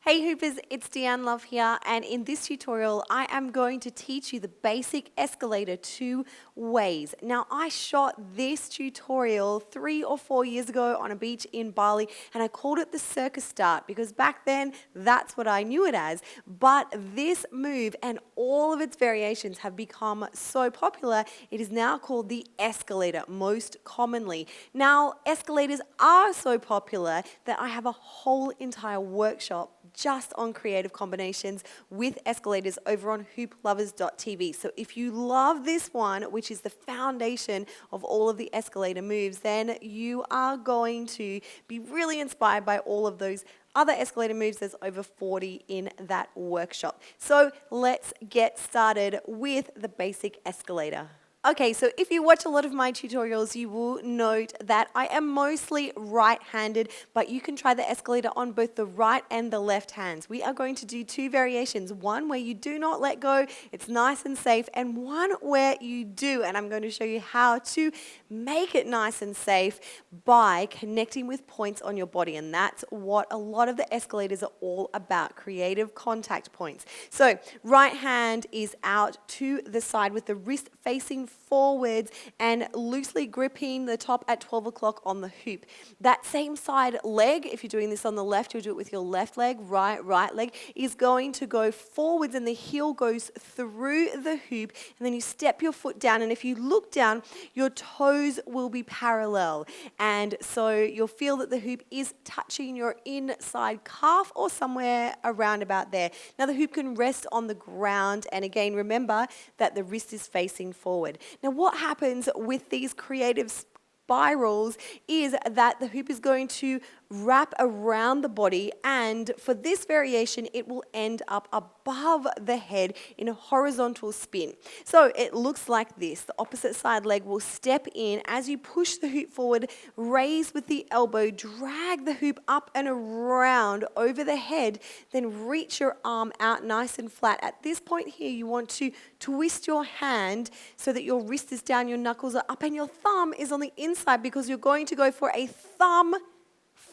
Hey Hoopers, it's Deanne Love here, and in this tutorial I am going to teach you the basic escalator 2 ways. Now, I shot this tutorial 3 or 4 years ago on a beach in Bali, and I called it the circus start because back then that's what I knew it as. But this move and all of its variations have become so popular, it is now called the escalator most commonly. Now, escalators are so popular that I have a whole entire workshop just on creative combinations with escalators over on hooplovers.tv. So if you love this one, which is the foundation of all of the escalator moves, then you are going to be really inspired by all of those other escalator moves. There's over 40 in that workshop. So let's get started with the basic escalator. Okay, so if you watch a lot of my tutorials, you will note that I am mostly right-handed, but you can try the escalator on both the right and the left hands. We are going to do 2 variations, one where you do not let go, it's nice and safe, and one where you do, and I'm going to show you how to make it nice and safe by connecting with points on your body, and that's what a lot of the escalators are all about, creative contact points. So, right hand is out to the side with the wrist facing forwards and loosely gripping the top at 12 o'clock on the hoop. That same side leg, if you're doing this on the left, you'll do it with your left leg, right leg, is going to go forwards and the heel goes through the hoop, and then you step your foot down, and if you look down, your toes will be parallel, and so you'll feel that the hoop is touching your inside calf or somewhere around about there. Now the hoop can rest on the ground, and again remember that the wrist is facing forward. Now what happens with these creative spirals is that the hoop is going to wrap around the body, and for this variation it will end up above the head in a horizontal spin. So it looks like this. The opposite side leg will step in as you push the hoop forward, raise with the elbow, drag the hoop up and around over the head, then reach your arm out nice and flat. At this point here you want to twist your hand so that your wrist is down, your knuckles are up, and your thumb is on the inside because you're going to go for a thumb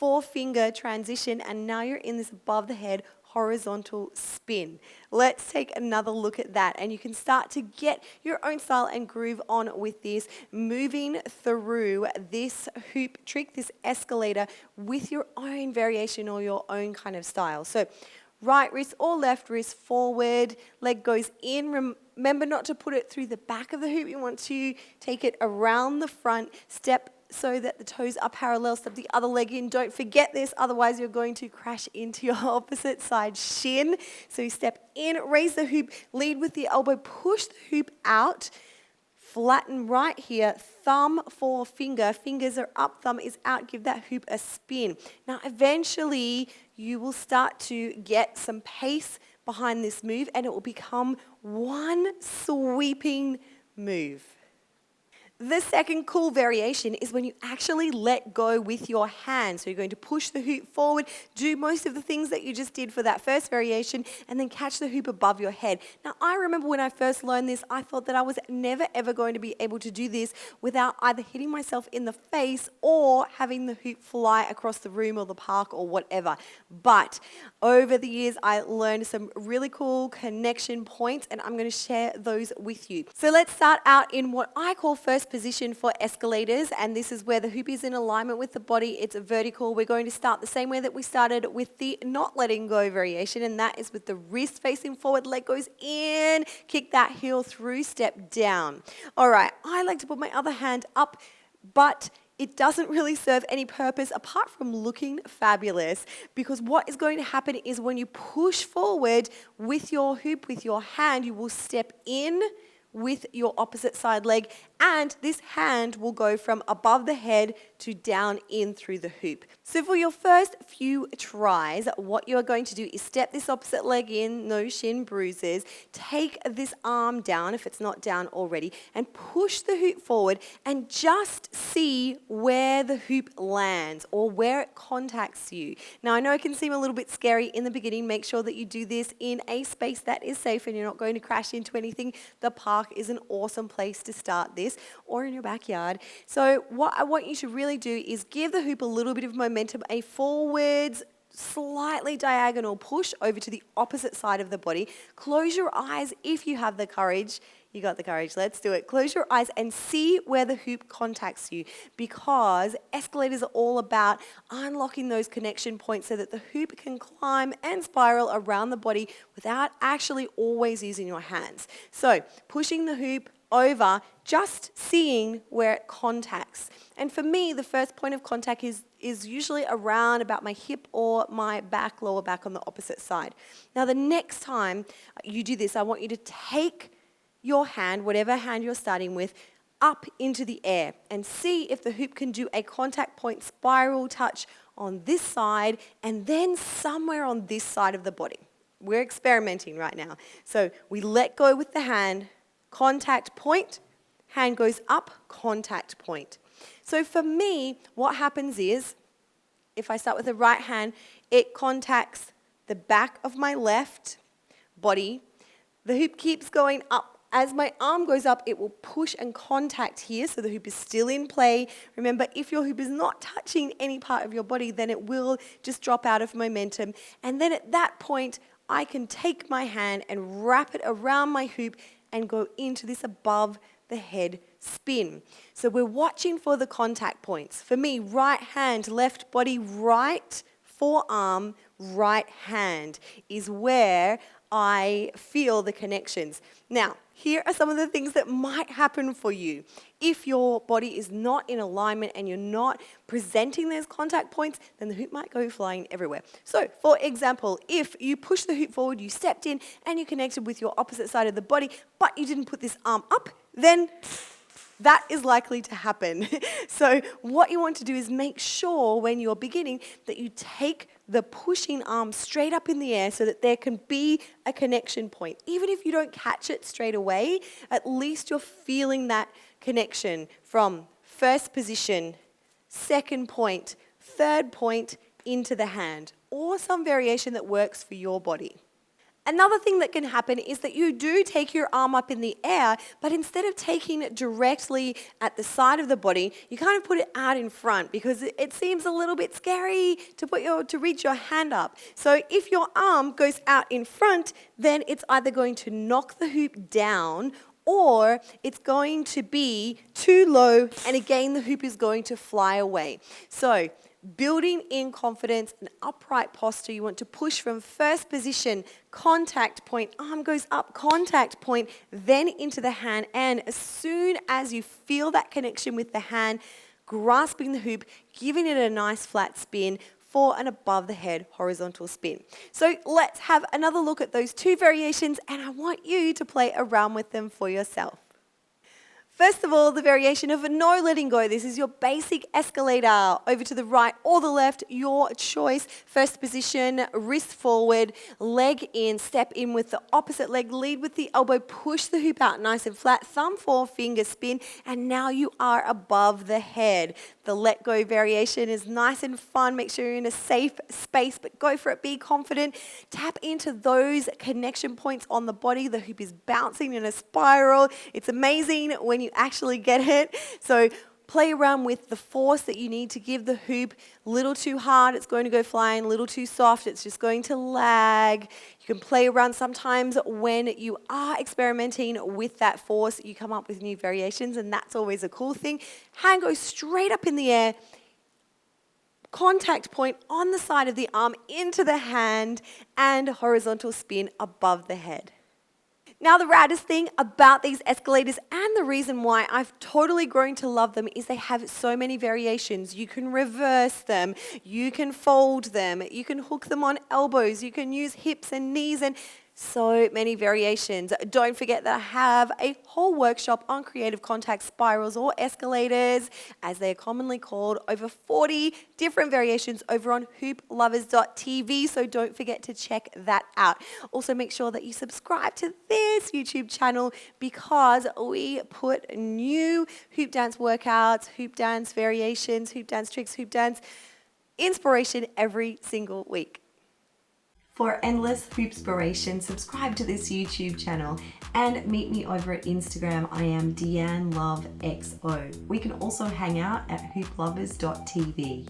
4-finger transition, and now you're in this above the head horizontal spin. Let's take another look at that, and you can start to get your own style and groove on with this, moving through this hoop trick, this escalator, with your own variation or your own kind of style. So right wrist or left wrist forward, leg goes in. Remember not to put it through the back of the hoop. You want to take it around the front, step so that the toes are parallel, step the other leg in. Don't forget this, otherwise you're going to crash into your opposite side shin. So you step in, raise the hoop, lead with the elbow, push the hoop out, flatten right here, thumb 4-finger, fingers are up, thumb is out, give that hoop a spin. Now eventually you will start to get some pace behind this move, and it will become one sweeping move. The second cool variation is when you actually let go with your hand. So you're going to push the hoop forward, do most of the things that you just did for that first variation, and then catch the hoop above your head. Now, I remember when I first learned this, I thought that I was never ever going to be able to do this without either hitting myself in the face or having the hoop fly across the room or the park or whatever. But over the years, I learned some really cool connection points, and I'm going to share those with you. So let's start out in what I call first position for escalators, and this is where the hoop is in alignment with the body. It's vertical. We're going to start the same way that we started with the not letting go variation, and that is with the wrist facing forward, leg goes in, kick that heel through, step down. All right, I like to put my other hand up, but it doesn't really serve any purpose apart from looking fabulous, because what is going to happen is when you push forward with your hoop, with your hand, you will step in with your opposite side leg, and this hand will go from above the head to down in through the hoop. So for your first few tries, what you are going to do is step this opposite leg in, no shin bruises, take this arm down if it's not down already, and push the hoop forward and just see where the hoop lands or where it contacts you. Now I know it can seem a little bit scary in the beginning. Make sure that you do this in a space that is safe and you're not going to crash into anything, the park park is an awesome place to start this, or in your backyard. So what I want you to really do is give the hoop a little bit of momentum, a forwards, slightly diagonal push over to the opposite side of the body. Close your eyes if you have the courage. You got the courage. Let's do it. Close your eyes and see where the hoop contacts you, because escalators are all about unlocking those connection points so that the hoop can climb and spiral around the body without actually always using your hands. So pushing the hoop over, just seeing where it contacts. And for me, the first point of contact is usually around about my hip or my back, lower back on the opposite side. Now, the next time you do this, I want you to take your hand, whatever hand you're starting with, up into the air and see if the hoop can do a contact point spiral touch on this side and then somewhere on this side of the body. We're experimenting right now. So we let go with the hand, contact point, hand goes up, contact point. So for me, what happens is, if I start with the right hand, it contacts the back of my left body. The hoop keeps going up. As my arm goes up, it will push and contact here, so the hoop is still in play. Remember, if your hoop is not touching any part of your body, then it will just drop out of momentum. And then at that point, I can take my hand and wrap it around my hoop and go into this above the head spin. So we're watching for the contact points. For me, right hand, left body, right forearm, right hand is where I feel the connections. Now, here are some of the things that might happen for you. If your body is not in alignment and you're not presenting those contact points, then the hoop might go flying everywhere. So, for example, if you push the hoop forward, you stepped in and you connected with your opposite side of the body, but you didn't put this arm up, then that is likely to happen. So what you want to do is make sure when you're beginning that you take the pushing arm straight up in the air so that there can be a connection point. Even if you don't catch it straight away, at least you're feeling that connection from first position, second point, third point into the hand, or some variation that works for your body. Another thing that can happen is that you do take your arm up in the air, but instead of taking it directly at the side of the body, you kind of put it out in front because it seems a little bit scary to reach your hand up. So if your arm goes out in front, then it's either going to knock the hoop down or it's going to be too low, and again the hoop is going to fly away. So building in confidence and upright posture, you want to push from first position, contact point, arm goes up, contact point, then into the hand. And as soon as you feel that connection with the hand, grasping the hoop, giving it a nice flat spin for an above the head horizontal spin. So let's have another look at those two variations, and I want you to play around with them for yourself. First of all, the variation of no letting go. This is your basic escalator. Over to the right or the left, your choice. First position, wrist forward, leg in, step in with the opposite leg, lead with the elbow, push the hoop out nice and flat, thumb, forefinger spin, and now you are above the head. The let go variation is nice and fun. Make sure you're in a safe space, but go for it. Be confident. Tap into those connection points on the body. The hoop is bouncing in a spiral. It's amazing when you actually get it. So play around with the force that you need to give the hoop. Little too hard, it's going to go flying. Little too soft, it's just going to lag. You can play around sometimes when you are experimenting with that force. You come up with new variations, and that's always a cool thing. Hand goes straight up in the air. Contact point on the side of the arm into the hand, and horizontal spin above the head. Now, the raddest thing about these escalators, and the reason why I've totally grown to love them, is they have so many variations. You can reverse them, you can fold them, you can hook them on elbows, you can use hips and knees, and so many variations. Don't forget that I have a whole workshop on creative contact spirals, or escalators, as they are commonly called. Over 40 different variations over on hooplovers.tv, so don't forget to check that out. Also, make sure that you subscribe to this YouTube channel, because we put new hoop dance workouts, hoop dance variations, hoop dance tricks, hoop dance inspiration every single week. For endless hoopspiration, subscribe to this YouTube channel and meet me over at Instagram. I am Deanne Love XO. We can also hang out at hooplovers.tv.